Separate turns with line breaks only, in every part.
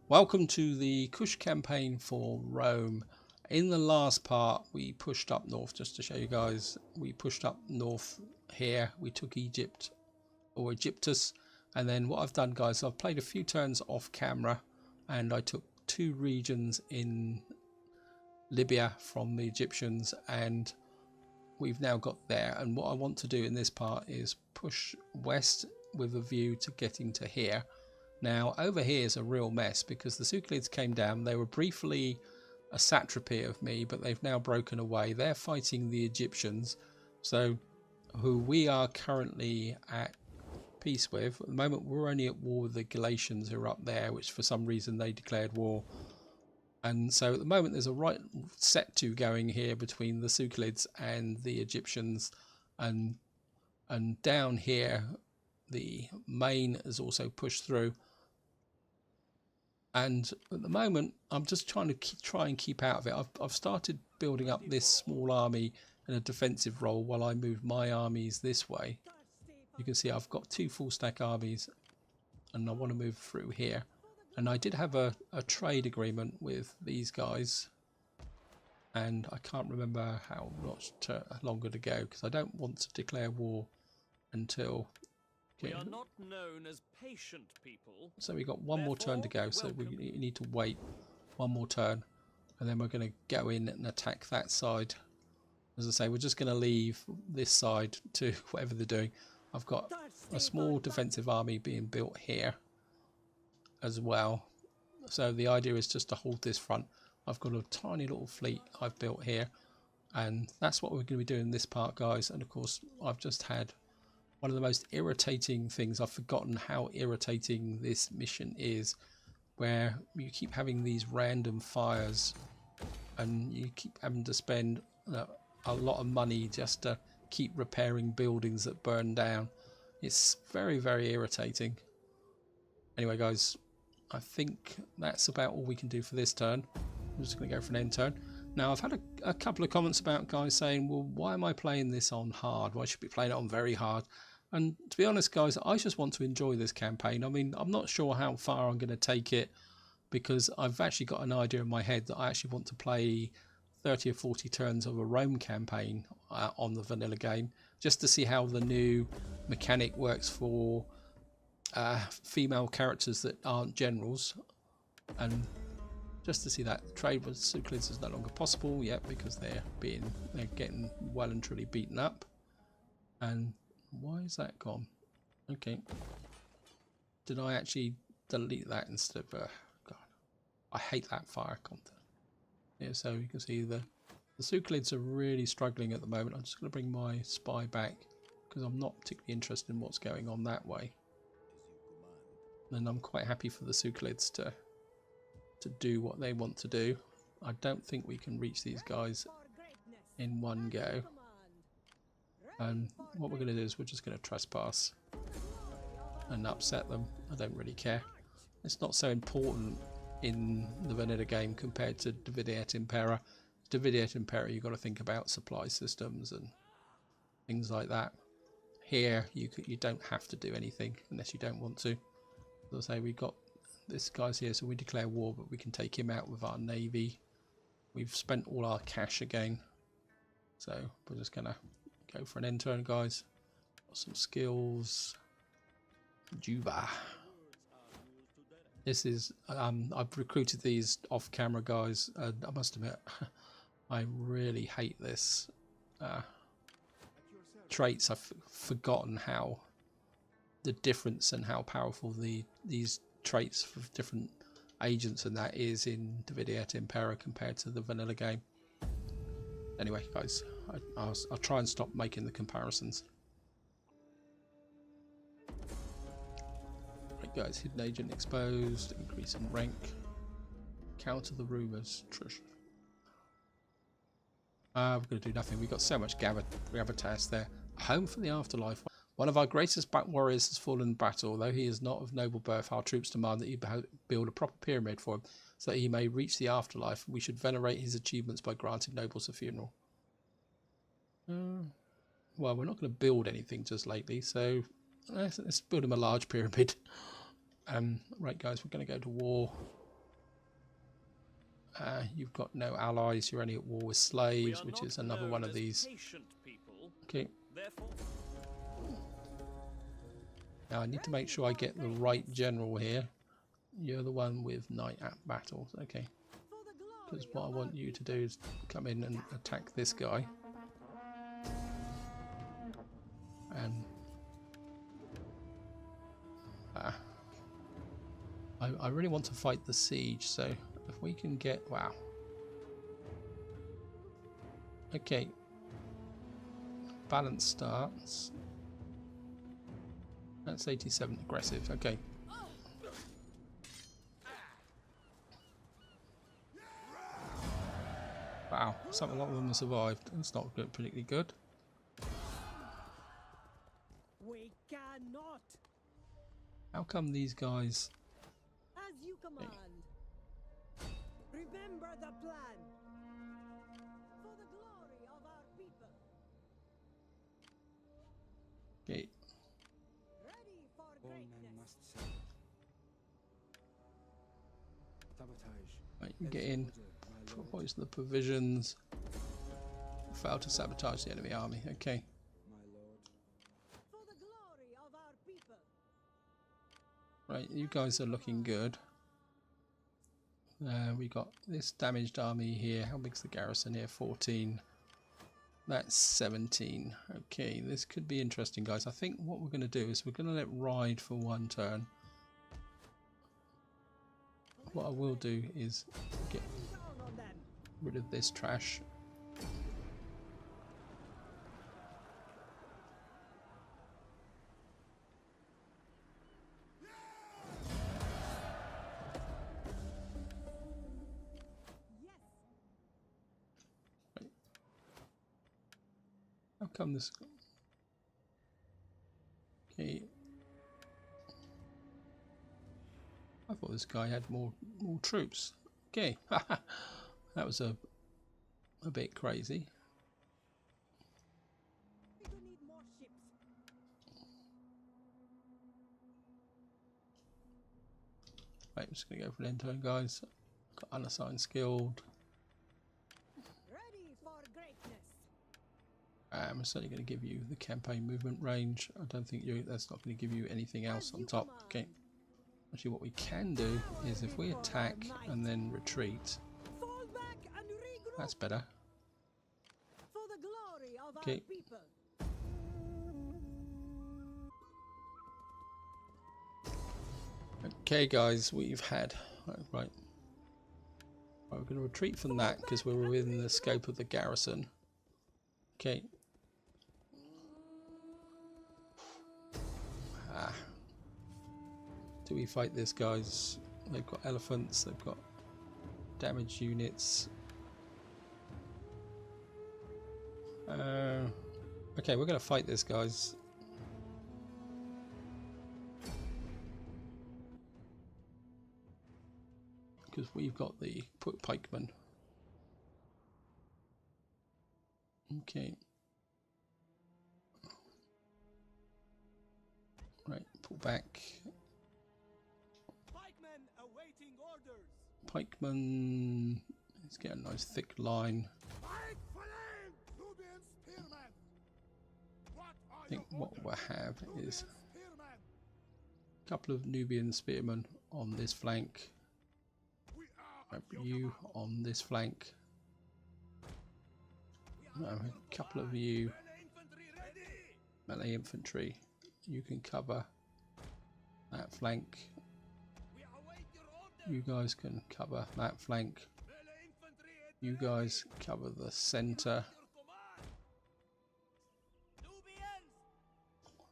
Welcome to the Kush campaign for Rome. In the last part we pushed up north, just to show you guys, we pushed up north here, we took Egypt or Egyptus, and then what I've done guys, I've played a few turns off camera and I took two regions in Libya from the Egyptians and we've now got there, and what I want to do in this part is push west with a view to getting to here. Now over here is a real mess because the Suclids came down. They were briefly a satrapy of me, but they've now broken away. They're fighting the Egyptians, so who we are currently at peace with. At the moment we're only at war with the Galatians who are up there, which for some reason they declared war. And so at the moment there's a right set to going here between the Suclids and the Egyptians, and down here the main is also pushed through. And at the moment I'm just trying to try and keep out of it. I've started building up this small army in a defensive role while I move my armies this way. You can see I've got two full stack armies and I want to move through here. And I did have a trade agreement with these guys, and I can't remember how much longer to go because I don't want to declare war until...
We are not known as patient people.
So we got one more turn to go, so we need to wait one more turn and then we're going to go in and attack that side. As I say, we're just going to leave this side to whatever they're doing. I've got a small defensive army being built here as well, so the idea is just to hold this front. I've got a tiny little fleet I've built here, and that's what we're going to be doing this part guys. And of course I've just had one of the most irritating things. I've forgotten how irritating this mission is, where you keep having these random fires and you keep having to spend a lot of money just to keep repairing buildings that burn down. It's very, very irritating. Anyway guys, I think that's about all we can do for this turn. I'm just going to go for an end turn. Now I've had a couple of comments about guys saying, well, why am I playing this on hard? Why should I be playing it on very hard? And to be honest guys, I just want to enjoy this campaign. I mean, I'm not sure how far I'm going to take it because I've actually got an idea in my head that I actually want to play 30 or 40 turns of a Rome campaign on the vanilla game, just to see how the new mechanic works for female characters that aren't generals, and just to see that trade with Suclids is no longer possible yet because they're getting well and truly beaten up. And why is that gone? Okay, did I actually delete that instead of God, I hate that fire content. Yeah, so you can see the Suclids are really struggling at the moment. I'm just going to bring my spy back because I'm not particularly interested in what's going on that way. And I'm quite happy for the Suclids to do what they want to do. I don't think we can reach these guys in one go. And what we're going to do is we're just going to trespass and upset them. I don't really care. It's not so important in the vanilla game compared to Divide et Impera. Divide et Impera, you've got to think about supply systems and things like that. Here you don't have to do anything unless you don't want to. As I say, we've got this guy's here, so we declare war, but we can take him out with our navy. We've spent all our cash again, so we're just gonna go for an end turn guys. Got some skills. Juba. This is I've recruited these off camera guys. I must admit I really hate this traits. I've forgotten how the difference and how powerful these traits for different agents and that is in Divide et Impera compared to the vanilla game. Anyway guys, I'll try and stop making the comparisons. Right guys, hidden agent exposed, increase in rank, counter the rumours, Trish. We're going to do nothing. We've got so much gravitas there. Home for the afterlife. One of our greatest warriors has fallen in battle. Although he is not of noble birth, our troops demand that you build a proper pyramid for him, so that he may reach the afterlife. We should venerate his achievements by granting nobles a funeral. Well, we're not going to build anything just lately, so let's build him a large pyramid. Right, guys, we're going to go to war. You've got no allies. You're only at war with slaves, which is another one of these. Okay.
Therefore,
Now I need to make sure I get the right general here. You're the one with knight at battles. Okay. Because what I want you to do is come in and attack this guy. And I really want to fight the siege, so if we can get... Wow. Okay. Balance starts. That's 87 aggressive. Okay. Wow, some a lot of them have survived. That's not good, particularly good.
We cannot.
How come these guys?
As you command. Remember the plan. For the glory of our people.
Okay.
Ready for
All men
greatness.
must serve. Sabotage.
Right, you get in. Poison the provisions. Fail to sabotage the enemy army. Okay.
My lord.
For the glory of our people.
Right, you guys are looking good. We got this damaged army here. How big's the garrison here? 14. That's 17. Okay, this could be interesting, guys. I think what we're going to do is we're going to let ride for one turn. What I will do is get
Down on them.
rid of this trash.
Yes.
How come this? Okay. I thought this guy had more troops. Okay. That was a bit crazy.
We do need more ships.
Right, I'm just gonna go for an end turn, guys. Got unassigned skilled.
Ready for greatness.
I'm certainly going to give you the campaign movement range. I don't think that's not going to give you anything else on top. Okay. Actually, what we can do is if we attack and then retreat,
Fall back and regroup.
that's better.
For the glory of
Okay.
our people.
Okay, guys, we've had right. We're going to retreat from that because we're within the scope of the garrison. Okay. Do we fight this, guys? They've got elephants. They've got damage units. Okay, we're going to fight this, guys. Because we've got the pikemen. Okay. Right, pull back.
pikemen awaiting orders.
Pikemen. Let's get a nice thick line.
Fight for land, Nubian spearmen! What are
I think
your
what we'll
orders,
have
Nubian
is
spearmen?
a couple of Nubian spearmen on this flank.
We are at your
You
command.
on this flank. A couple of you
Melee infantry ready!
melee infantry. You can cover that flank.
We await your orders!
You guys can cover that flank.
Melee infantry at
You guys cover the center.
your command!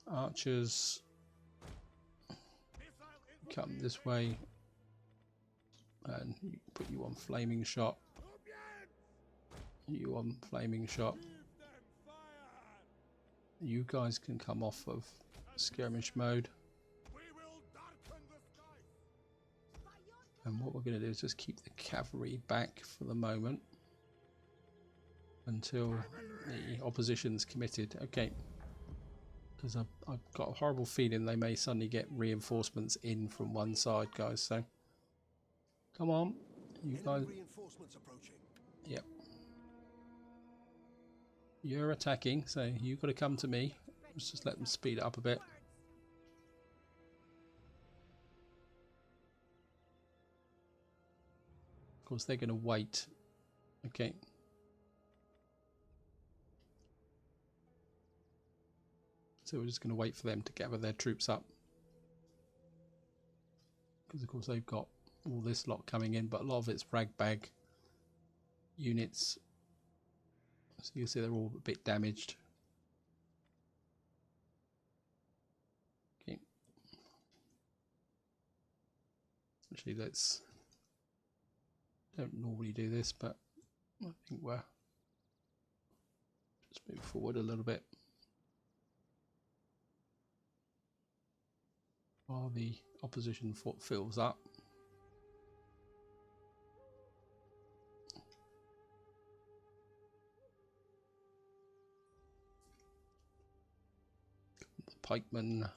Nubians!
Archers
Missile infantry
come this way. And you put you on flaming shot.
Nubians!
You on flaming shot.
Give them fire!
You guys can come off of skirmish mode.
We will darken the skies!
And what we're going to do is just keep the cavalry back for the moment until the opposition's committed. Okay. Because I've got a horrible feeling they may suddenly get reinforcements in from one side, guys. So come on. You
Enemy
guys,
reinforcements approaching.
yep. You're attacking, so you've got to come to me. Let's just let them speed it up a bit. Of course, they're going to wait. Okay. So we're just going to wait for them to gather their troops up. Because, of course, they've got all this lot coming in, but a lot of it's rag bag units. So you can see they're all a bit damaged. Okay. Actually, let's... Don't normally do this, but I think we're just move forward a little bit while the opposition fort fills up. The pikemen.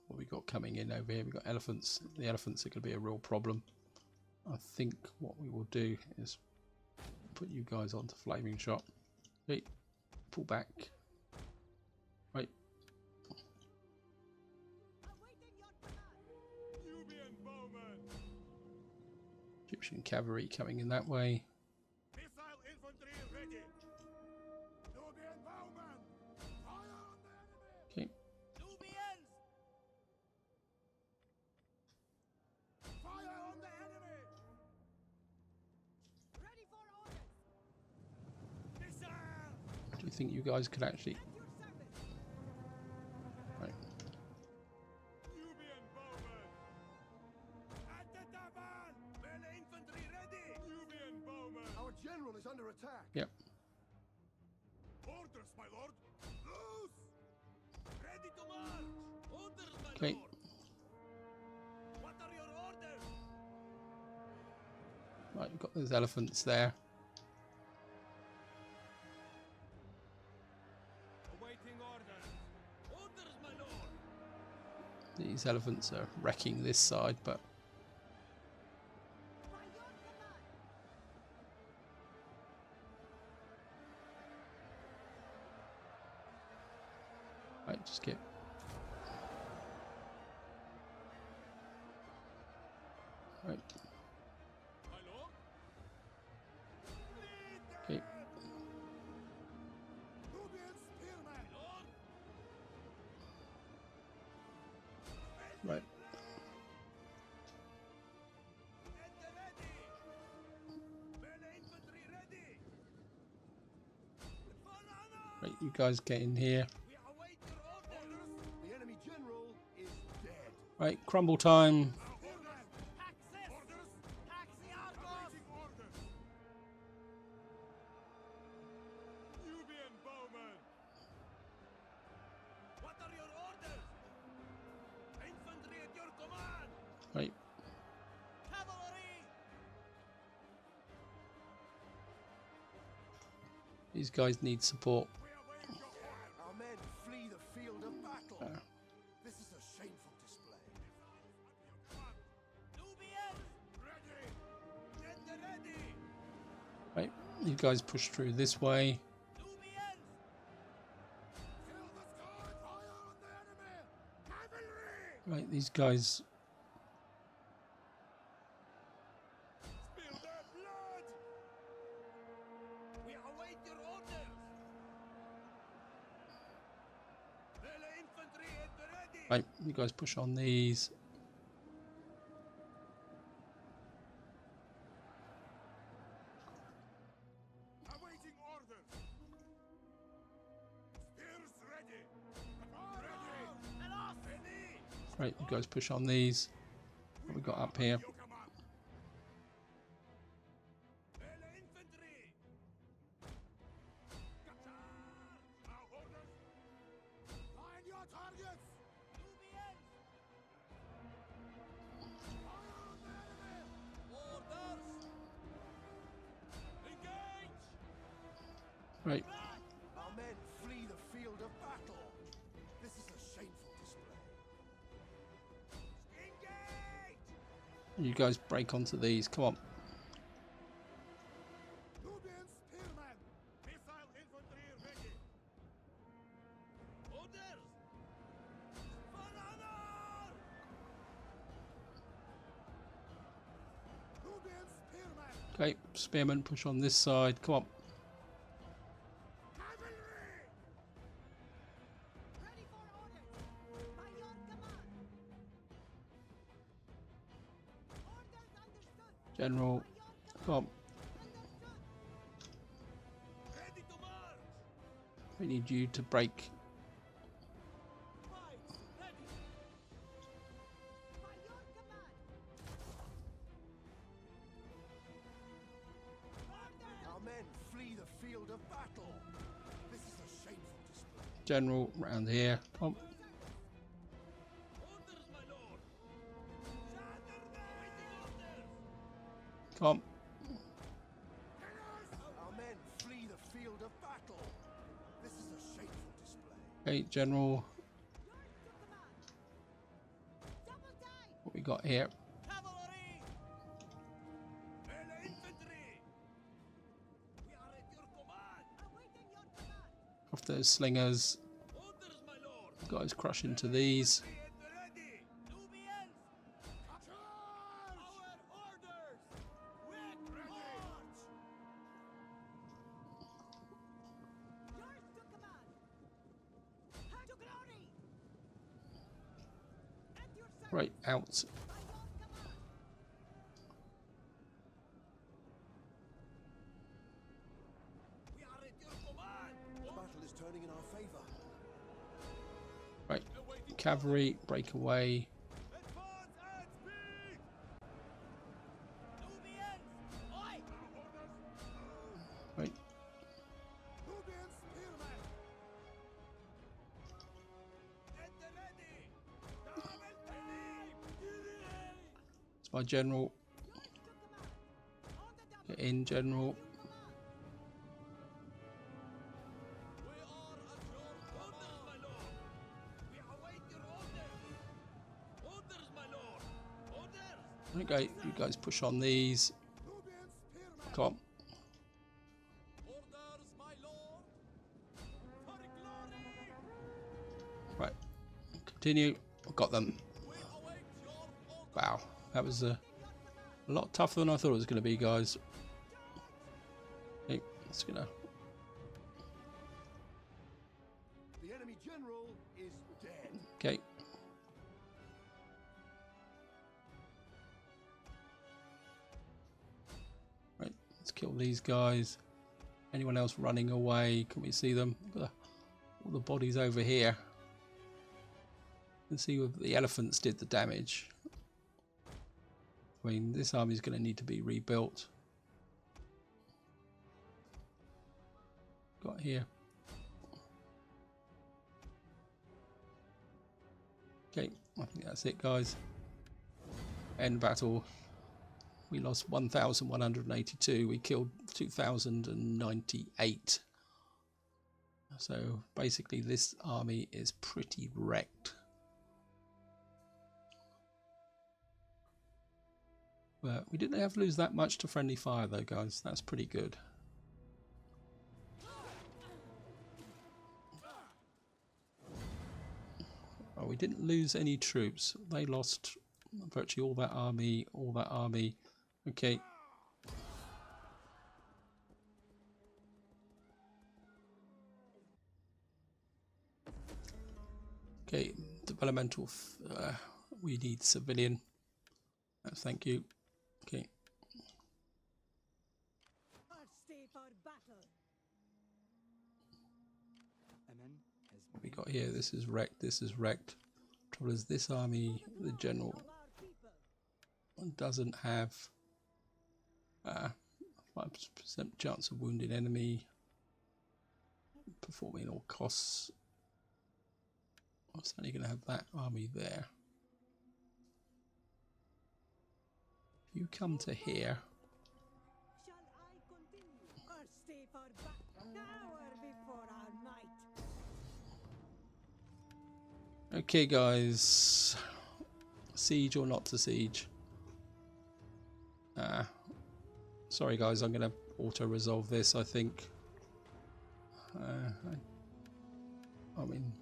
What we got coming in over here? We got elephants. The elephants are going to be a real problem. I think what we will do is put you guys onto flaming shot. Okay, pull back. Right.
Nubian bowmen.
Egyptian cavalry coming in that way.
Missile infantry ready. Nubian bowmen. Fire on the enemy.
Okay.
Nubians!
Fire on the enemy.
Ready for orders.
Missile.
Do you think you guys could actually...
At your service.
Right.
Nubian bowmen. At the taban. Melee infantry ready. Nubian bowmen. Our general is under attack.
Yep.
Orders, my lord. Loose.
Ready to march! Orders, my
Okay.
lord! What are your orders?
Right, we've got those elephants there.
Awaiting orders. Orders, my lord!
These elephants are wrecking this side, but
By your command.
right, just get... Right,
My lord?
okay.
Nubian spearmen.
Lord?
Right.
At the ready! Melee infantry ready! For honor!
Right, you guys get in here.
We await your orders!
The enemy general is dead.
Right, crumble time.
Access!
Orders.
Tax the Argos!
Awaiting orders. Nubian bowmen.
What are your orders? Infantry at your command!
Right,
Cavalry!
these guys need support.
We await your orders. Our men flee the field of battle. This is a shameful display.
Nubians!
Ready.
At the ready!
Right, you guys push through this way.
Nubians!
Fill the sky. Fire on the enemy. Cavalry.
Right, these guys...
Spill their blood.
We await your orders! Melee infantry at the ready!
Right, you guys push on these.
Awaiting orders. Spears ready. Ready.
Ready!
Right, you guys push on these. What we got up here?
Your command.
Melee infantry!
Our orders. Find your targets.
Nubians!
Fire on the enemy.
Orders! Engage!
Right,
Our men flee the field of battle. This is a shameful
You guys break onto these. Come on.
Nubian spearmen.
Missile infantry ready. Orders. For honor.
Nubian spearmen.
Okay, spearmen push on this side. Come on.
Cavalry.
Ready for orders. By your command. Orders understood.
General.
By your command.
Come on.
Understood.
Ready to march.
We need you to break.
Right. Ready.
By your command.
Our men flee the field of battle. This is a shameful display.
General round here. Come on.
Orders, my lord. Shatter them. Waiting orders.
Come on.
Our men flee the field of battle. This is a shameful display.
Okay, General.
Yours to command. Double time.
What we got here?
Cavalry. Melee infantry. We are at your command.
Awaiting your command.
Off those slingers.
Orders, my lord.
Guys crush into these.
Be at the ready. Nubians.
Charge!
Our orders. Quick march.
Yours to command. To glory. At your service.
Right, out.
By your command.
We are at your command.
The battle is turning in our favor.
Right. Cavalry, break away.
Advance at speed. Nubians. Oi.
Right.
Nubian spearmen.
At the ready. Cavalry.
It's my general.
Yours to command. On the double.
Get in, general.
You command.
We are at your orders, my lord. We await your orders. Orders, my lord. Orders.
Okay, you guys push on these.
Nubian spearmen.
Come on.
Orders, my lord. For glory.
Right. Continue. I've got them.
We await your orders.
Wow. That was a lot tougher than I thought it was going to be, guys. Okay, it's going to...
The enemy general is dead.
Okay. Right, let's kill these guys. Anyone else running away? Can we see them? All the bodies over here. Let's see if the elephants did the damage. I mean, this army is going to need to be rebuilt. Got here. Okay, I think that's it, guys. End battle. We lost 1,182. We killed 2,098. So basically this army is pretty wrecked. But we didn't have to lose that much to friendly fire though, guys. That's pretty good. Oh, we didn't lose any troops. They lost virtually all that army, Okay. Okay, developmental, we need civilian. Thank you. Okay.
Stay for battle.
What we got here? This is wrecked. This is wrecked. Trouble is, this army, the general,
Of our people.
doesn't have 5% chance of wounded enemy. Performing all costs. I'm certainly going to have that army there. If you come to here,
Shall I continue? Or stay for battle? Hour before our might.
okay, guys. Siege or not to siege? Sorry guys, I'm going to auto-resolve this, I think. I mean...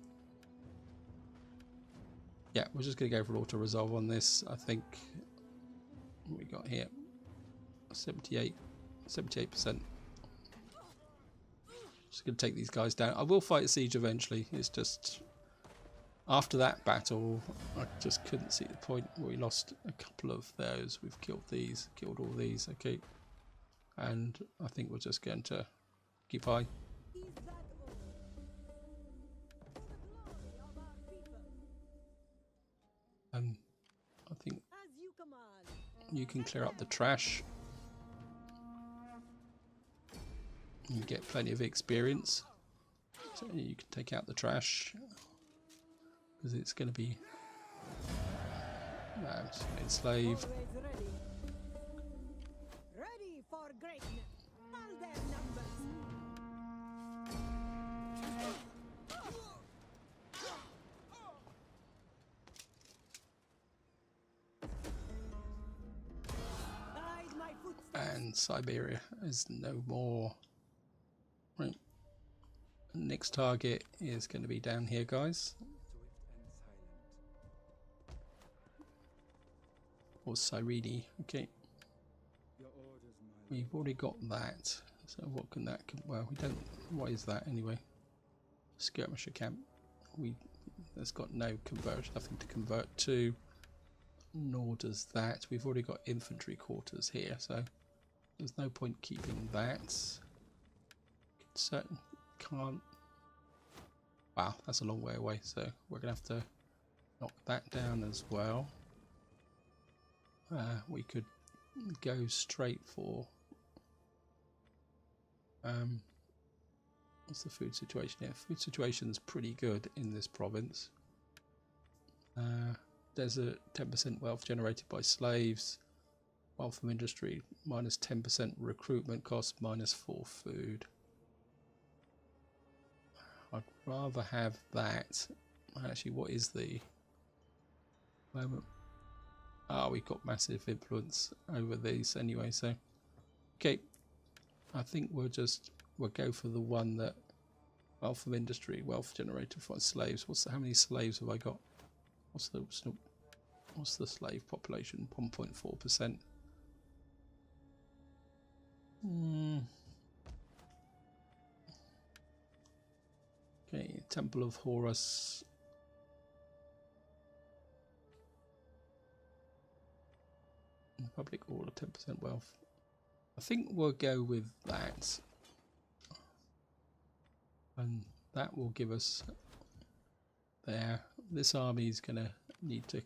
Yeah, we're just going to go for auto-resolve on this, I think. What we got here? 78%. Just going to take these guys down. I will fight a siege eventually. It's just... After that battle, I just couldn't see the point. We lost a couple of those. We've killed these, killed all these. Okay. And I think we're just going to occupy.
Is that all? For the glory of our people.
I think
As you command.
you can clear up the trash. You get plenty of experience. So you can take out the trash. Because it's going to be enslaved.
Always ready. Ready for greatness. All their numbers. Hide my footsteps.
And Siberia is no more. Right. Next target is going to be down here, guys. Or Cyrene. Okay.
Your orders, my
We've already got that. So what can that... Well, we don't... What is that anyway? Skirmisher camp. That's got no convert, nothing to convert to. Nor does that. We've already got infantry quarters here, so there's no point keeping that. Certain can't. Wow, that's a long way away, so we're gonna have to knock that down as well. We could go straight for what's the food situation here? Food situation's pretty good in this province. Desert, 10% wealth generated by slaves. Wealth from industry, minus 10% recruitment cost, minus 4 food. I'd rather have that. Actually, what is the moment? Ah, we've got massive influence over these anyway, so okay. I think we'll go for the one that wealth from industry, wealth generated by slaves. How many slaves have I got? What's the slave population? 1.4%. Okay, Temple of Horus. Public order, 10% wealth. I think we'll go with that. And that will give us there. This army is going to need to...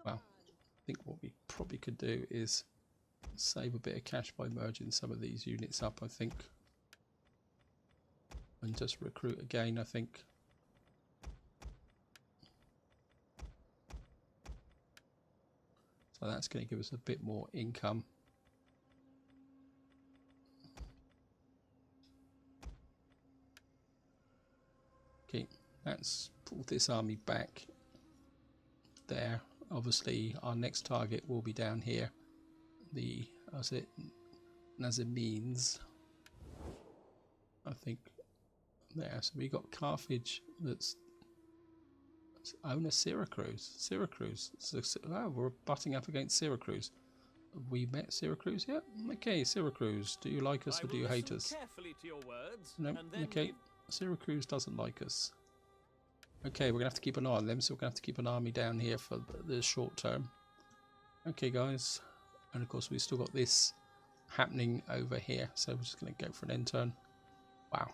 Well, I think what we probably could do is save a bit of cash by merging some of these units up, I think. And just recruit again, I think. So that's going to give us a bit more income. Okay, let's pull this army back there. Obviously, our next target will be down here. The, how's it, Nazarenes, I think. There, so we got Carthage that's own a Syracuse. Oh, we're butting up against Syracuse. Have we met Syracuse yet? Okay, Syracuse. Do you like us or do you hate us?
Carefully to your words,
No.
and then
Okay, Syracuse doesn't like us. Okay, we're gonna have to keep an eye on them, so we're gonna have to keep an army down here for the short term. Okay, guys, and of course we've still got this happening over here, so we're just gonna go for an end turn. Wow.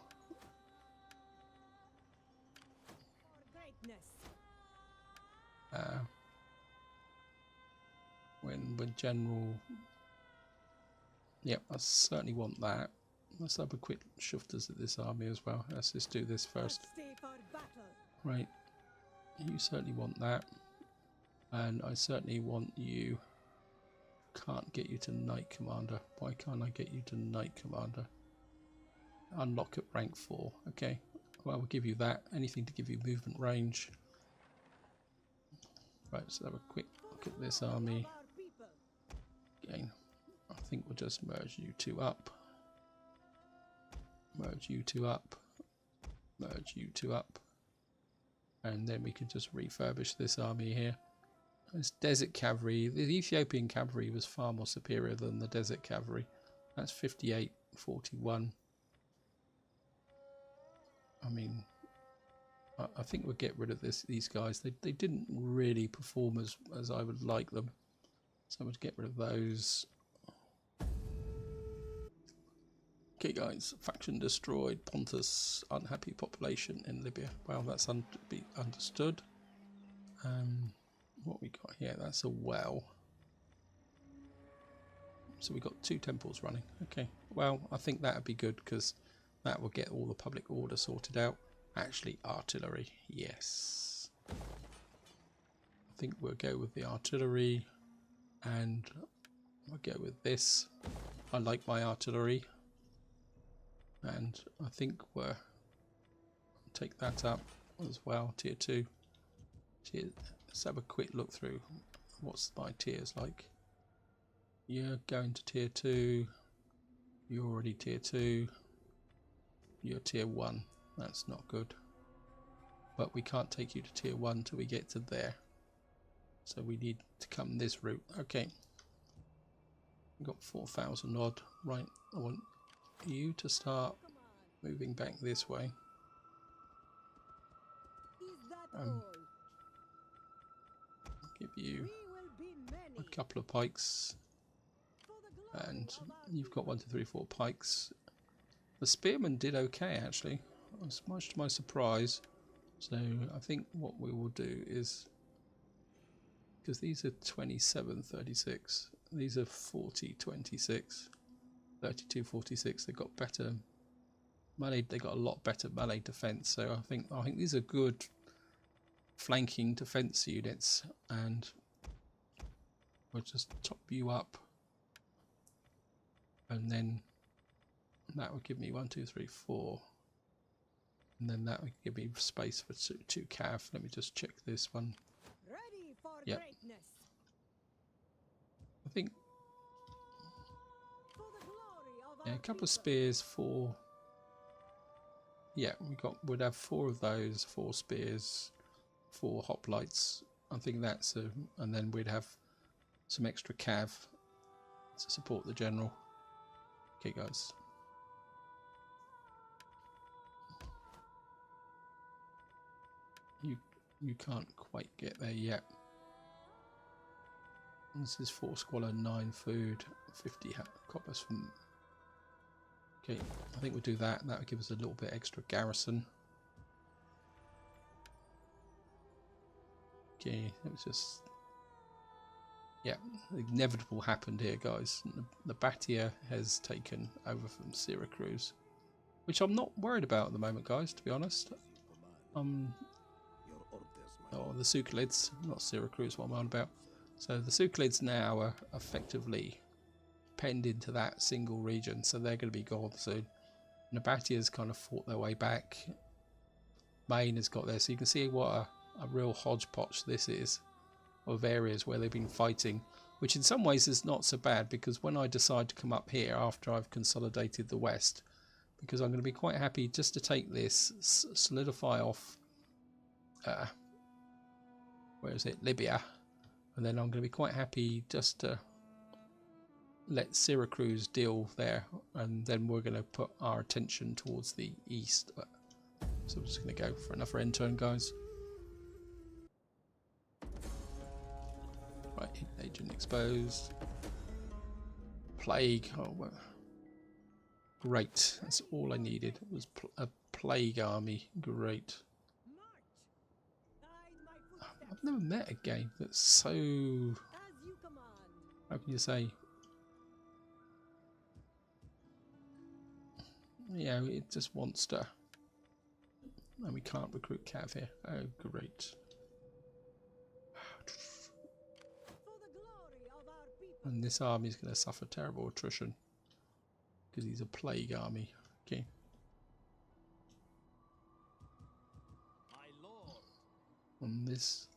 When general, yep, I certainly want that. Let's have a quick shufters at this army as well. Let's just do this first. Right, you certainly want that, and I certainly want you. Can't get you to Knight Commander. Why can't I get you to Knight Commander? Unlock at rank 4. Okay, well, we'll give you that. Anything to give you movement range. Right, so have a quick look at this army. Again, think we'll just merge you two up. Merge you two up. Merge you two up. And then we can just refurbish this army here. This desert cavalry, the Ethiopian cavalry was far more superior than the desert cavalry. That's 58-41. I mean, I think we'll get rid of these guys. They didn't really perform as I would like them. So I would get rid of those. Okay guys, faction destroyed, Pontus, unhappy population in Libya. Well, that's to be understood. What we got here, that's a well. So we got 2 temples running. Okay, well, I think that would be good because that will get all the public order sorted out. Actually, artillery, yes. I think we'll go with the artillery and we'll go with this. I like my artillery. And I think we'll take that up as well, tier 2. Let's have a quick look through what's my tiers like. You're going to tier 2. You're already tier 2. You're tier 1. That's not good. But we can't take you to tier 1 till we get to there. So we need to come this route. Okay. We've got 4,000 odd. Right, I want you to start moving back this way. I'll give you a couple of pikes, and you've got 1, 2, 3, 4 pikes. The spearmen did okay actually, much to my surprise. So I think what we will do is, because these are 27-36, these are 40-26. 32-46. They've got better melee. They got a lot better melee defense. So I think these are good flanking defense units, and we'll just top you up, and then that will give me 1, 2, 3, 4, and then that will give me space for 2 cav. Let me just check this one.
Ready for
Yep.
greatness.
I think.
For the glory of
Yeah,
our
a couple of
people.
spears, 4. Yeah, we'd have 4 of those, 4 spears, 4 hoplites. I think that's and then we'd have some extra cav to support the general. Okay, guys. You can't quite get there yet. This is 4 squalor, 9 food, 50 coppers from. Okay, I think we'll do that. That will give us a little bit extra garrison. Okay, it was just. Yeah, the inevitable happened here, guys. Nabatea has taken over from Syracuse, which I'm not worried about at the moment, guys, to be honest. Oh, the Sucalids, not Syracuse, what I'm on about. So the Sucalids now are effectively penned into that single region, so they're going to be gone soon. Nabatea's kind of fought their way back. Maine has got there, so you can see what a real hodgepodge this is of areas where they've been fighting, which in some ways is not so bad, because when I decide to come up here after I've consolidated the west, because I'm going to be quite happy just to take this, solidify off where is it, Libya, and then I'm going to be quite happy just to let Syracuse deal there, and then we're going to put our attention towards the east. So I'm just going to go for another end turn, guys. Right, agent exposed. Plague. Oh, well. Great. That's all I needed. It was a plague army. Great. I've never met a game that's so.
As you command.
How can you say? Yeah, it just wants to. And we can't recruit Cav here. Oh, great.
For the glory of our people.
And this army is going to suffer terrible attrition because he's a plague army. Okay.
My lord.
On this.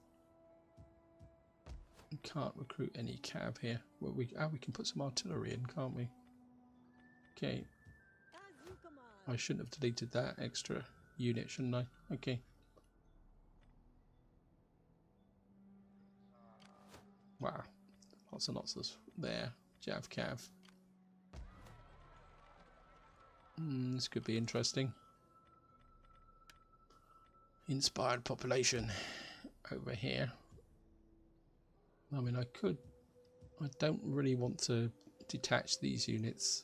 We can't recruit any cav here. Well, we can put some artillery in, can't we? Okay.
As you command.
I shouldn't have deleted that extra unit, shouldn't I? Okay. Wow. Lots and lots of there. Jav cav. This could be interesting. Inspired population over here. I mean, I don't really want to detach these units.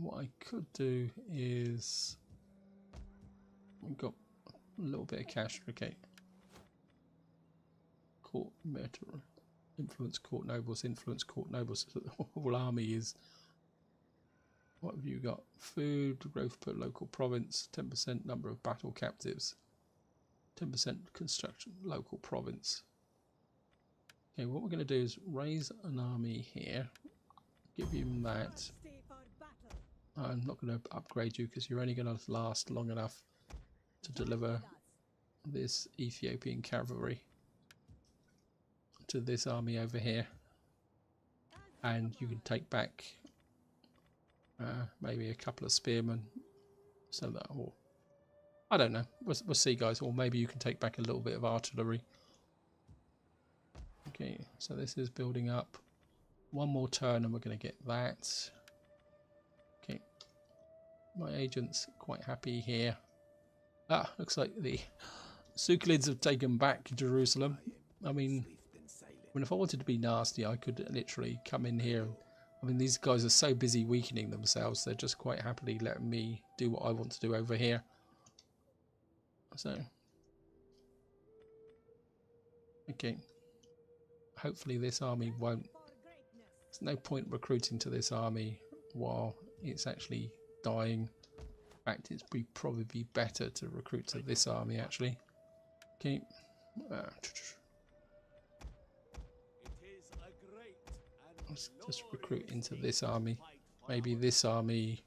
What I could do is, we've got a little bit of cash. Okay. Court military influence court nobles, influence court nobles. The whole army is. What have you got? Food, growth per local province, 10% number of battle captives, 10% construction, local province. Okay, what we're going to do is raise an army here, give him that.
Stay for battle.
I'm not going to upgrade you because you're only going to last long enough to deliver this Ethiopian cavalry to this army over here. And you can take back maybe a couple of spearmen, so that, or I don't know, we'll see guys, or maybe you can take back a little bit of artillery. Okay, so this is building up. One more turn and we're going to get that. Okay, my agent's quite happy here. Looks like the Sucalids have taken back Jerusalem. I mean, if I wanted to be nasty, I could literally come in here. I mean, these guys are so busy weakening themselves, they're just quite happily letting me do what I want to do over here. So, okay. Hopefully this army won't... There's no point recruiting to this army while it's actually dying. In fact, it'd be probably better to recruit to this army, actually. Okay. Let's just recruit into this army. Maybe this army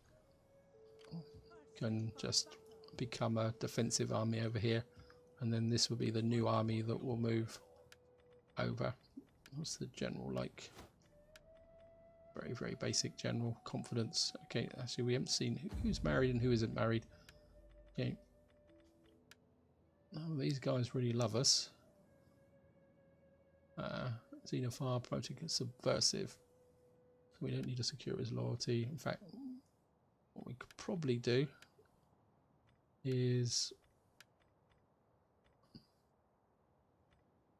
can just become a defensive army over here, and then this will be the new army that will move over. What's the general like? Very, very basic general confidence. Okay, actually we haven't seen who's married and who isn't married. Okay. Oh, these guys really love us. Xenophile, promoting subversive. So we don't need to secure his loyalty. In fact, what we could probably do is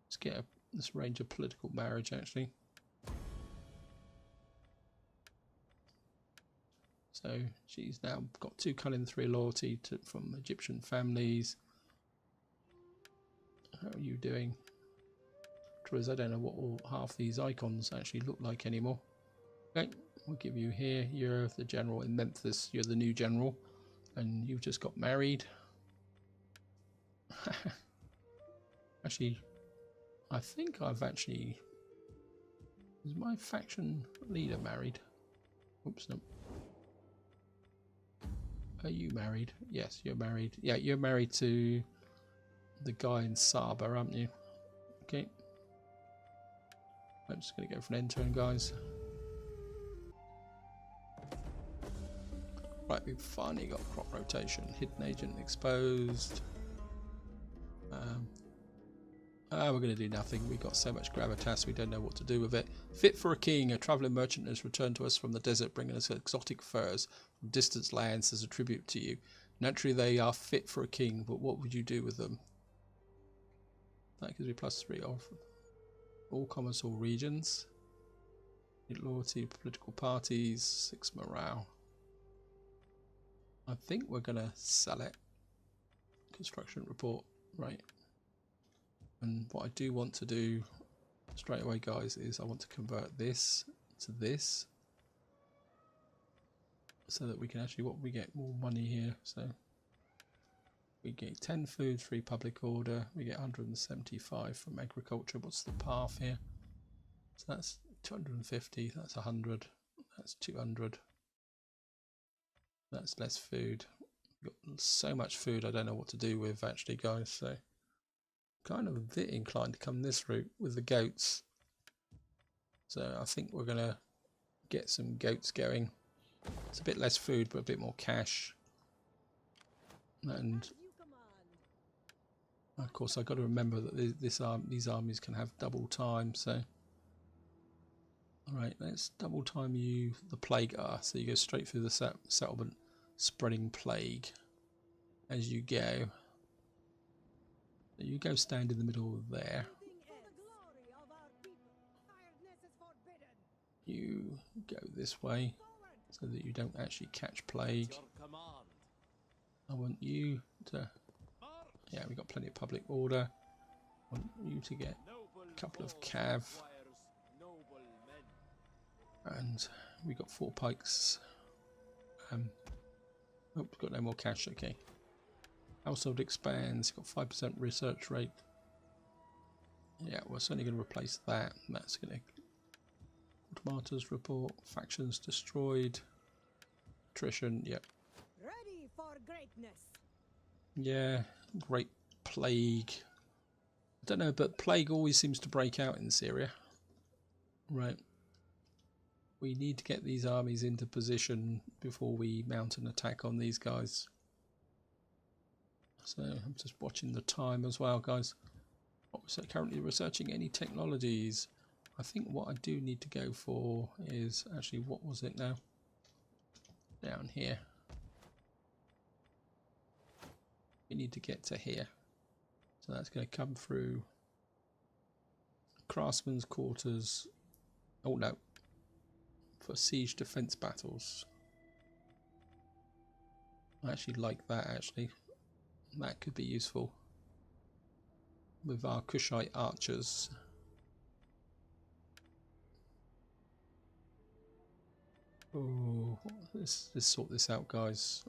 let's get this range of political marriage actually. So she's now got 2 cunning, 3 loyalty from Egyptian families. How are you doing? Because I don't know what all half these icons actually look like anymore. Okay, we'll give you here. You're the general in Memphis. You're the new general, and you've just got married. Actually, I think I've actually... Is my faction leader married? Oops, no. Are you married? Yes, you're married. Yeah, you're married to the guy in Saba, aren't you? Okay. I'm just going to go for an end turn, guys. Right, we've finally got crop rotation. Hidden agent exposed. We're going to do nothing. We've got so much gravitas, we don't know what to do with it. Fit for a king. A travelling merchant has returned to us from the desert, bringing us exotic furs from distant lands as a tribute to you. Naturally, they are fit for a king, but what would you do with them? That gives me +3 off. All commerce, all regions. Loyalty, political parties, 6 morale. I think we're going to sell it. Construction report, right. And what I do want to do straight away, guys, is I want to convert this to this. So that we can actually, we get more money here. So we get 10 food, 3 public order. We get 175 from agriculture. What's the path here? So that's 250. That's 100. That's 200. That's less food. We've got so much food I don't know what to do with actually, guys. So kind of a bit inclined to come this route with the goats. So I think we're going to get some goats going. It's a bit less food, but a bit more cash. And
As you command.
of course, I've got to remember that these armies can have double time. So, all right, let's double time you. The plague. So you go straight through the settlement, spreading plague as you go. So you go stand in the middle there.
Anything for the glory of our people. Tiredness is forbidden.
You go this way
Forward.
so that you don't actually catch plague.
Your command.
I want you to.
March.
Yeah, we got plenty of public order. I want you to get
Noble
a couple of
cause
cav,
requires noble men.
and we got 4 pikes. Oh, we've got no more cash. Okay. Household expands. Got 5% research rate. Yeah, we're certainly going to replace that. That's going to. Martyrs report. Factions destroyed. Attrition. Yep.
Ready for greatness.
Yeah. Great plague. I don't know, but plague always seems to break out in Syria. Right. We need to get these armies into position before we mount an attack on these guys. So I'm just watching the time as well, guys. Currently researching any technologies. I think what I do need to go for is actually, what was it now? Down here. We need to get to here. So that's going to come through Craftsman's quarters. Oh no. For siege defense battles. I actually like that actually. That could be useful with our Kushite archers. Oh, let's sort this out, guys.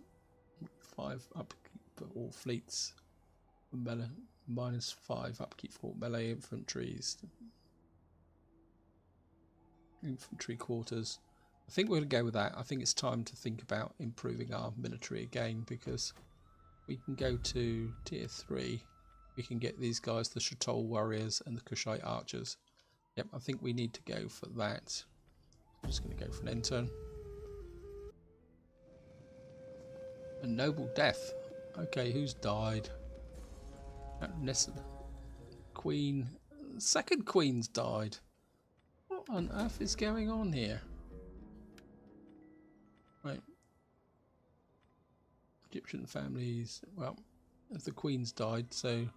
5 upkeep for all fleets. Melee, -5 upkeep for melee infantries. Infantry quarters. I think we're going to go with that. I think it's time to think about improving our military again, because we can go to tier 3. We can get these guys, the Shatol warriors and the Kushite archers. Yep, I think we need to go for that. I'm just going to go for an end turn. A noble death. Okay, who's died? Queen. Second queen's died. What on earth is going on here? Right. Egyptian families. Well, the queen's died, so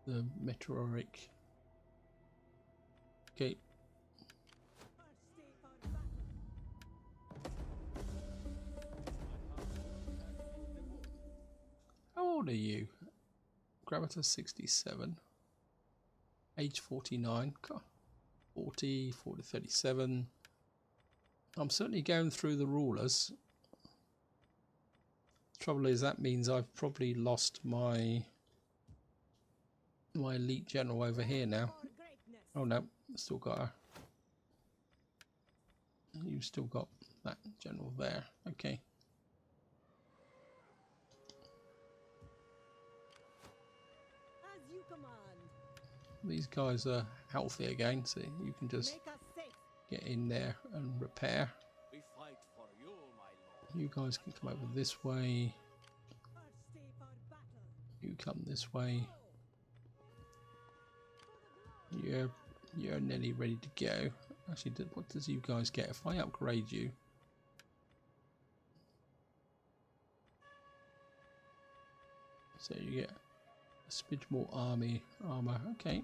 the meteoric. Okay.
First stay for battle.
How old are you? Gravitas 67. Age 49. 40, 37. I'm certainly going through the rulers. Trouble is, that means I've probably lost my elite general over here now.
For greatness.
Oh no, still got her. You've still got that general there. Okay.
As you command.
These guys are healthy again, so you can just
Make us safe.
get in there and repair.
We fight for you, my lord.
You guys can come over this way.
First stay for battle.
You come this way. You're nearly ready to go. Actually, what does you guys get if I upgrade you? So you get a smidge more armor. Okay.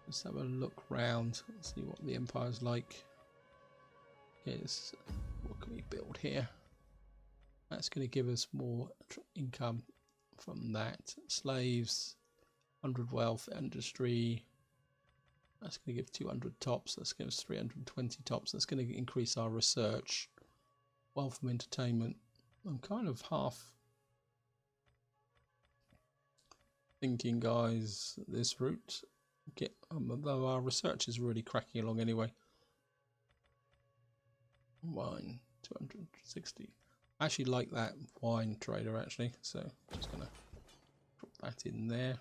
Let's have a look round, see what the Empire's like. Okay, what can we build here? That's going to give us more income from that. Slaves, 100 wealth, industry. That's going to give 200 tops. That's going to give us 320 tops. That's going to increase our research. Wealth from entertainment. I'm kind of half thinking, guys, this route. Though our research is really cracking along anyway. 1, 260. I actually like that wine trader actually, so just gonna put that in there.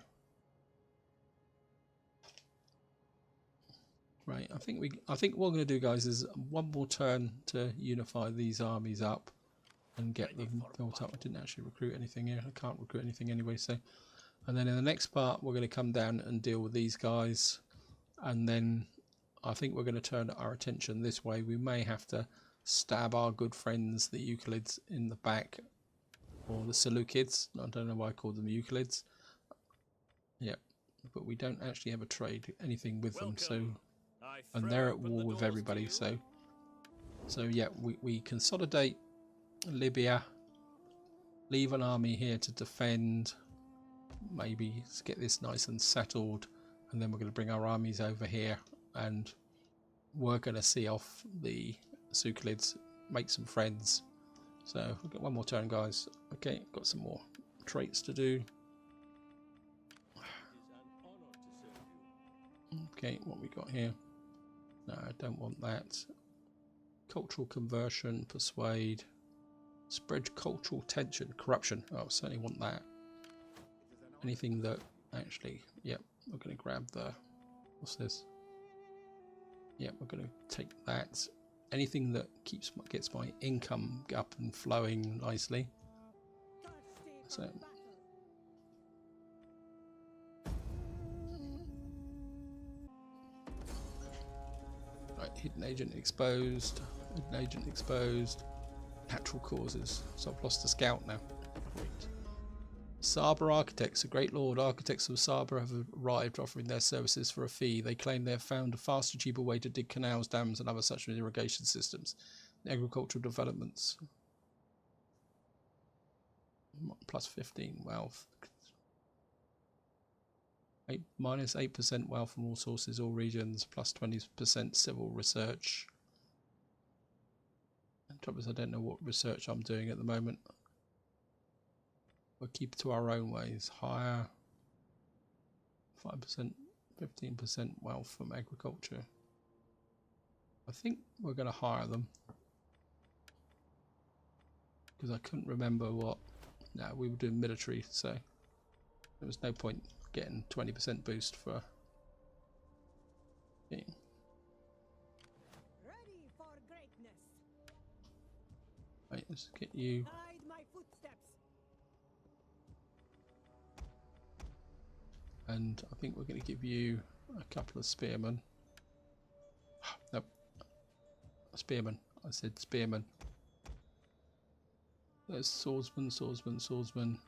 Right, I think what I'm gonna do, guys, is one more turn to unify these armies up and get them built up. I didn't actually recruit anything here. I can't recruit anything anyway, so. And then in the next part, we're going to come down and deal with these guys. And then I think we're going to turn our attention this way. We may have to stab our good friends, the Euclids, in the back. Or the Seleucids. I don't know why I called them Euclids. Yep. But we don't actually have a trade anything with them. So, and they're at war with everybody. So yeah, we consolidate Libya. Leave an army here to defend. Maybe get this nice and settled, and then we're going to bring our armies over here and we're going to see off the Seleucids, make some friends. So we've got one more turn, guys. Okay, got some more traits to do. Okay, what we got here? No, I don't want that. Cultural conversion, persuade, spread cultural tension, corruption. Oh, I certainly want that. Anything that actually, yep, we're going to grab the, what's this? Yep, we're going to take that. Anything that gets my income up and flowing nicely. So, right, hidden agent exposed. Hidden agent exposed. Natural causes. So I've lost a scout now. Great. Saba architects, a great lord. Architects of Saba have arrived, offering their services for a fee. They claim they have found a faster, cheaper way to dig canals, dams, and other such irrigation systems. Agricultural developments. Plus 15 wealth. Minus 8% wealth from all sources, all regions. Plus 20% civil research. The trouble is, I don't know what research I'm doing at the moment. We'll keep to our own ways. Higher 5%, 15% wealth from agriculture. I think we're going to hire them because I couldn't remember what. No, we were doing military, so there was no point getting 20% boost for. Yeah.
Ready for greatness.
Right, let's get you.
Hide my footsteps.
And I think we're going to give you a couple of spearmen. Nope. Spearmen. I said spearmen. There's swordsman, swordsman, swordsman.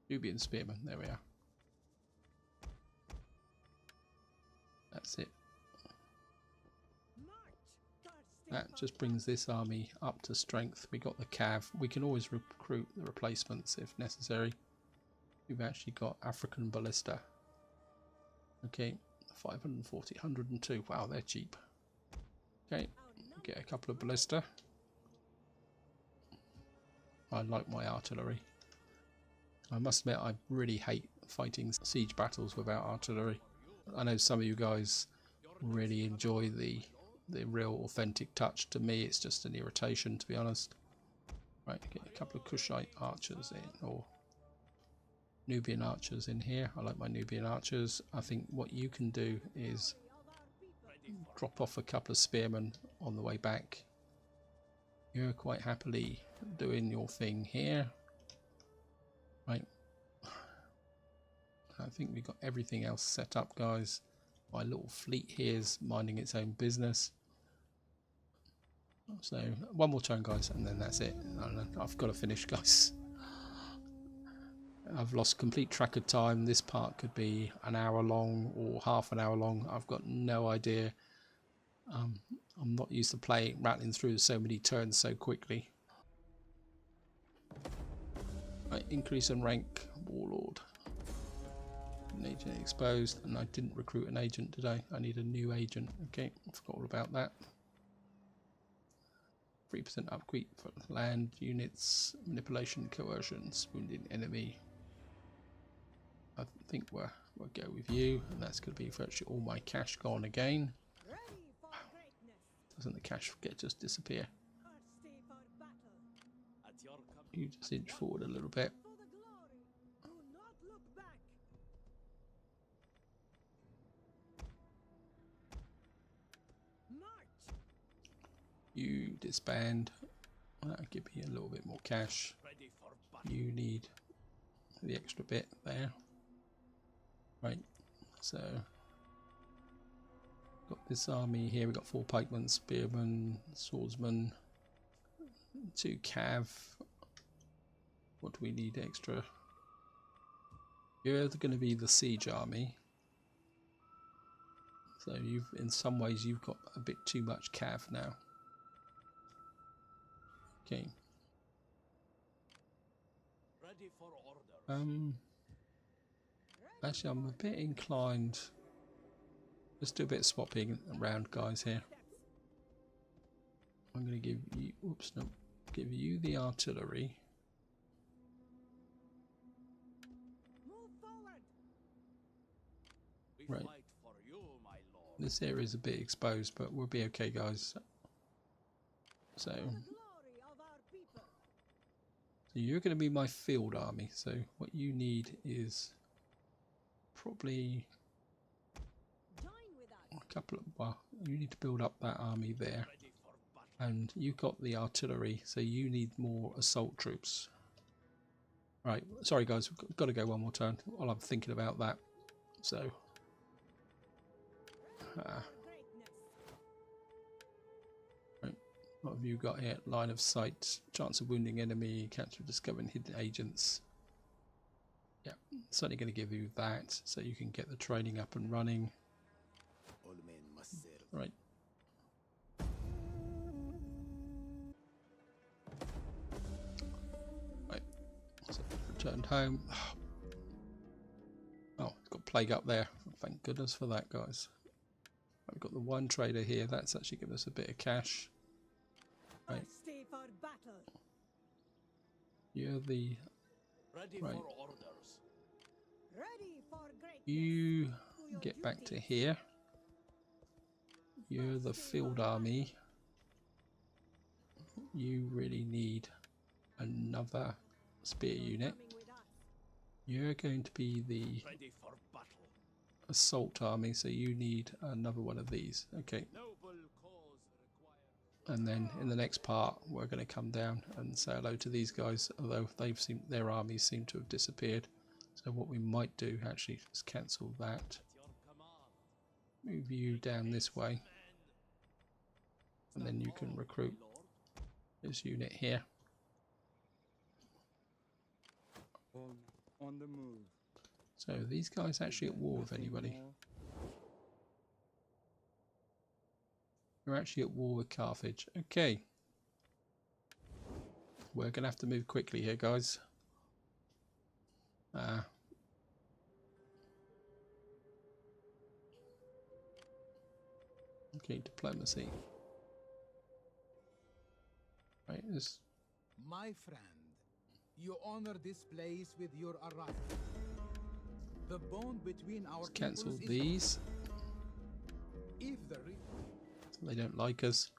Nubian spearmen. There we are. That's it. That just brings this army up to strength. We got the cav. We can always recruit the replacements if necessary. We've actually got African ballista. Okay, 540, 102. Wow, they're cheap. Okay, get a couple of ballista. I like my artillery. I must admit, I really hate fighting siege battles without artillery. I know some of you guys really enjoy the real authentic touch. To me, it's just an irritation, to be honest. Right, get a couple of Kushite archers in, or Nubian archers in here. I like my Nubian archers. I think what you can do is drop off a couple of spearmen on the way back. You're quite happily doing your thing here. Right. I think we've got everything else set up, guys. My little fleet here is minding its own business. So one more turn, guys, and then that's it. I've got to finish, guys. I've lost complete track of time. This part could be an hour long or half an hour long. I've got no idea. I'm not used to rattling through so many turns so quickly. Right, increase in rank, warlord. An agent exposed, and I didn't recruit an agent today. I need a new agent. Okay, I forgot all about that. 3% upkeep for land units, manipulation, coercions, wounded enemy. I think we'll go with you, and that's going to be virtually all my cash gone again. Doesn't the cash just disappear?
Stay for battle.
At your command.
You just inch forward a little bit.
For the glory. Do not look back. March.
You disband. That'll give me a little bit more cash.
Ready for battle.
You need the extra bit there. Right, so got this army here. We've got 4 pikemen, spearmen, swordsmen, 2 cav. What do we need extra? You're going to be the siege army. So in some ways you've got a bit too much cav now. Okay.
Ready for orders.
Actually, I'm a bit inclined. Let's do a bit of swapping around, guys. Here, I'm going to give you. Oops, no. Give you the artillery.
Move forward.
We
Right.
fight for you, my lord.
This area is a bit exposed, but we'll be okay, guys. So
For the glory of our people.
you're going to be my field army. So what you need is probably
Join with us.
a couple of. Well, you need to build up that army there.
Ready for battle.
And you've got the artillery, so you need more assault troops. Right, sorry guys, we've got to go one more turn while I'm thinking about that. So,
Greatness.
right, what have you got here? Line of sight, chance of wounding enemy, capture discovering hidden agents. Yeah, certainly going to give you that, so you can get the training up and running.
All men must serve.
Right. Right. So returned home. Oh, it's got plague up there. Thank goodness for that, guys. We've got the one trader here. That's actually given us a bit of cash. Right.
Stay for battle.
You're the
Ready
Right.
for orders.
Ready for greatness.
you
To your
get back to
duty.
here. You're the field army. You really need another spear unit.
Coming with us.
You're going to be the
Ready for battle.
assault army, so you need another one of these. Okay,
Noble cause required.
and then in the next part we're going to come down and say hello to these guys, although their armies seem to have disappeared. So what we might do actually is cancel that,
At your command.
move you down this way,
Men.
and then you can recruit
My lord.
this unit here.
All on the move.
So are these guys actually at war with
Nothing
anybody?
more.
You're actually at war with Carthage. Okay. We're going to have to move quickly here, guys. Okay, diplomacy. Right, this
My friend, you honor this place with your arrival. The bond between our
let's cancel
peoples is
these.
if the
They don't like us.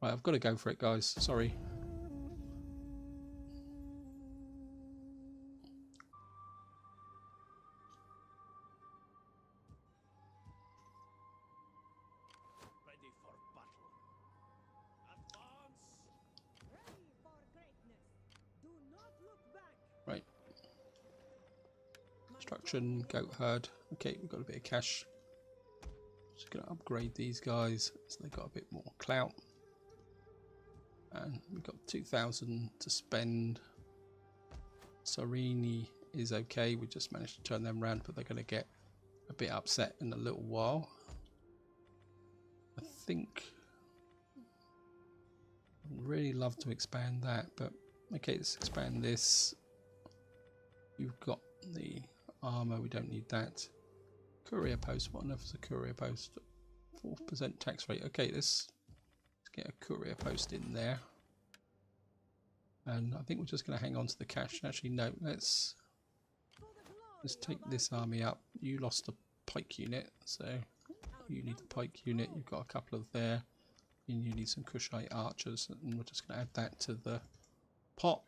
Right, I've got to go for it, guys. Sorry.
Ready for battle. Advance.
Ready for greatness. Do not look back.
Right,
My
construction, goat herd. Okay, we've got a bit of cash. Just going to upgrade these guys so they got a bit more clout. And we've got 2,000 to spend. Cyrenaica is okay. We just managed to turn them around, but they're going to get a bit upset in a little while. I think I'd really love to expand that, but okay, let's expand this. You've got the armor, we don't need that. Courier post, what on earth is a courier post? 4% tax rate. Okay, let's get a courier post in there. And I think we're just going to hang on to the cash. Actually, no, let's take this army up. You lost a pike unit, so you need the pike unit. You've got a couple of there. You need some Kushite archers, and we're just going to add that to the pot.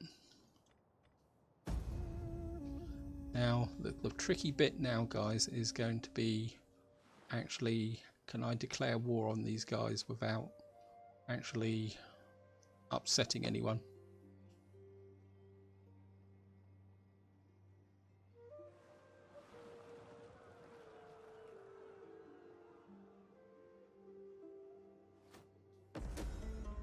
Now, the tricky bit now, guys, is going to be actually, can I declare war on these guys without actually upsetting anyone?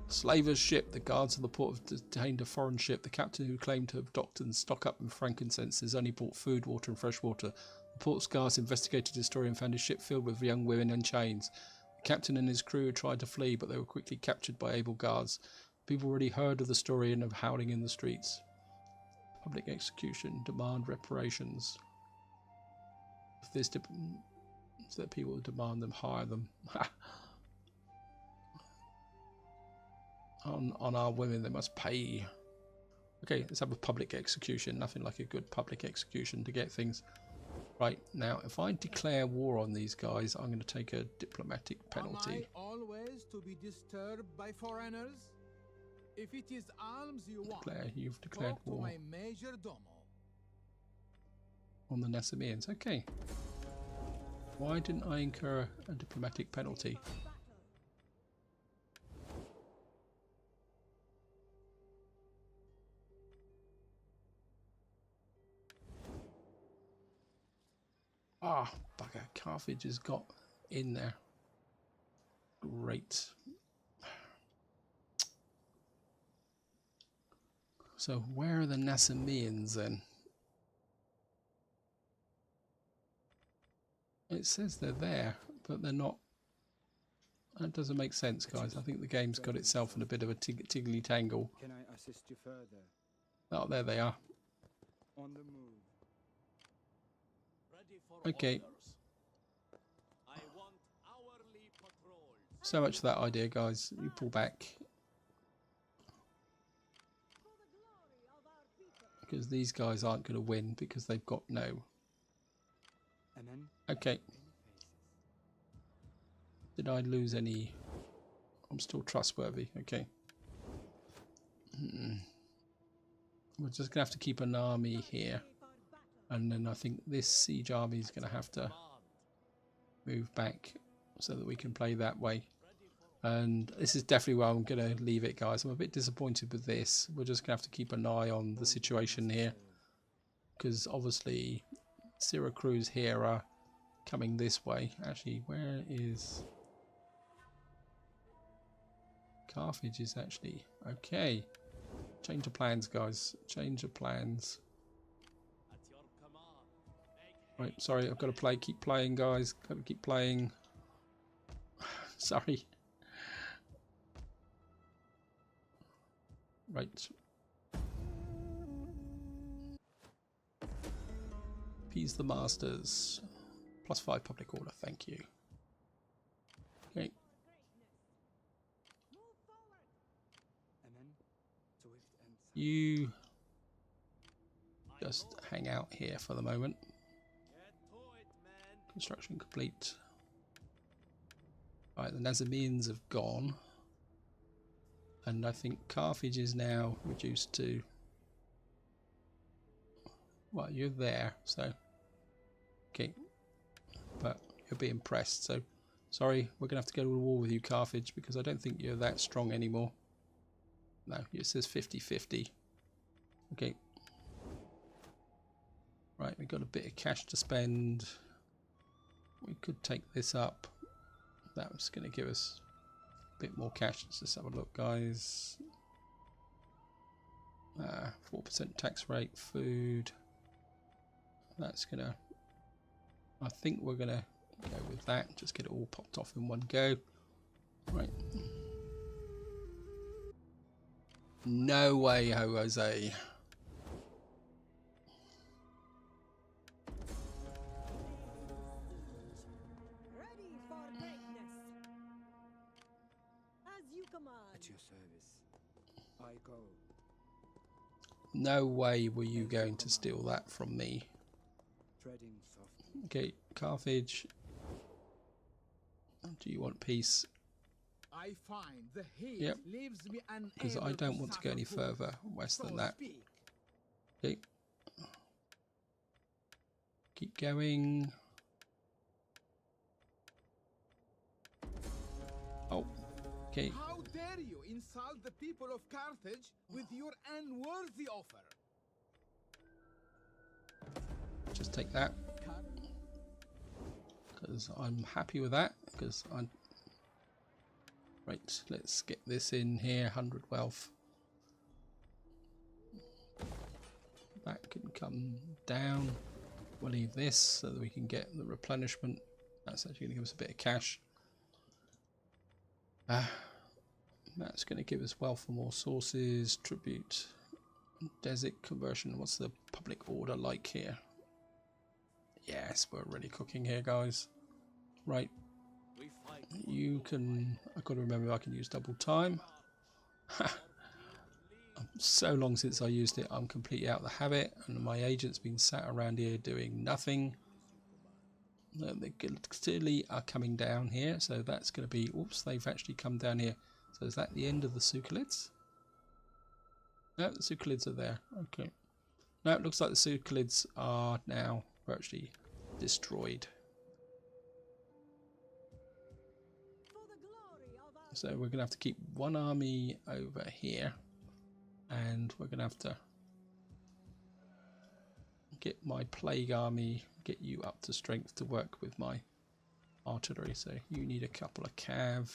Slavers' ship. The guards of the port have detained a foreign ship. The captain, who claimed to have docked and stock up with frankincense, has only brought food, water and fresh water. The port's guards investigated his story and found his ship filled with young women in chains. The captain and his crew tried to flee, but they were quickly captured by able guards. People already heard of the story and of howling in the streets. Public execution. Demand reparations. If there's so that people demand them, hire them. On our women, they must pay. Okay, let's have a public execution. Nothing like a good public execution to get things right. Now, if I declare war on these guys, I'm going to take a diplomatic penalty.
Am I always to be disturbed by foreigners? If it is alms you want,
You've declared
talk
war
to my major domo.
on the Nasameans. Okay. Why didn't I incur a diplomatic penalty? Ah, bugger. Carthage has got in there. Great. So where are the Nasameans then? It says they're there, but they're not. That doesn't make sense, guys. I think the game's got itself in a bit of a tiggly tangle.
Can I assist you further?
Oh, there they are.
On the move.
Ready for
Okay.
orders. I want hourly patrols.
So much for that idea, guys. You pull back. Because these guys aren't going to win because they've got no.
Amen.
Okay. Did I lose any? I'm still trustworthy. Okay. We're just going to have to keep an army here. And then I think this siege army is going to have to move back so that we can play that way. And this is definitely where I'm going to leave it, guys. I'm a bit disappointed with this. We're just going to have to keep an eye on the situation here. Because obviously Syracuse here are coming this way. Actually, where is... Carthage is actually... Okay. Change of plans, guys. Change of plans.
At your command.
Right, sorry, I've got to play. Keep playing, guys. Got to keep playing. Sorry. Right. Appease the masters. +5 public order, thank you. Okay.
Amen. Swift and silent.
You just hang out here for the moment.
Get to it, man.
Construction complete. Right, the Nazameans have gone. And I think Carthage is now reduced to... Well, you're there, so... Okay. But you're being pressed, so... Sorry, we're going to have to go to war with you, Carthage, because I don't think you're that strong anymore. No, it says 50-50. Okay. Right, we've got a bit of cash to spend. We could take this up. That was going to give us a bit more cash. Let's just have a look, guys. 4% tax rate, food. That's going to... I think we're going to go with that. Just get it all popped off in one go. Right. No way, Jose.
Ready for greatness. As you command.
At your service. I go.
No way were you going to steal that from me.
Treading softly.
Okay, Carthage. Do you want peace?
I find the heat
Yep.
leaves me
Because
unable
I don't want to go
suffer
any
food.
further west
So
than that.
speak.
Okay. Keep going. Oh, okay.
How dare you insult the people of Carthage with your unworthy offer?
Just take that. Because I'm happy with that. Because I'm... Right, let's get this in here. 100 wealth. That can come down. We'll leave this so that we can get the replenishment. That's actually going to give us a bit of cash. That's going to give us wealth from more sources. Tribute. Desert conversion. What's the public order like here? Yes, we're really cooking here, guys. Right.
We fight
You can... I've got to remember I can use double time. So long since I used it, I'm completely out of the habit, and my agent's been sat around here doing nothing. They clearly are coming down here, so that's going to be... Oops, they've actually come down here. So is that the end of the Sukhalids? No, the Sukhalids are there. Okay. No, it looks like the Sukhalids are now virtually destroyed.
For the glory of our
So we're going to have to keep one army over here. And we're going to have to get my plague army, get you up to strength to work with my artillery. So you need a couple of cav.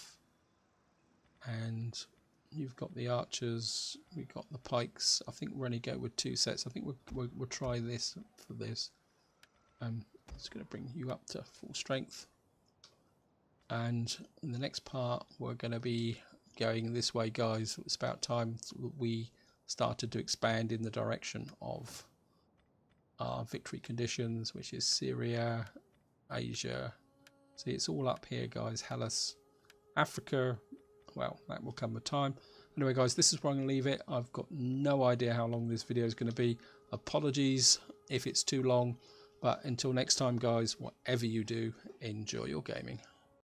And you've got the archers, we've got the pikes. I think we're only go with 2 sets. I think we'll try this for this. It's going to bring you up to full strength. And in the next part, we're going to be going this way, guys. It's about time we started to expand in the direction of our victory conditions, which is Syria, Asia. See, it's all up here, guys. Hellas, Africa. Well, that will come with time. Anyway, guys, this is where I'm going to leave it. I've got no idea how long this video is going to be. Apologies if it's too long. But until next time, guys, whatever you do, enjoy your gaming.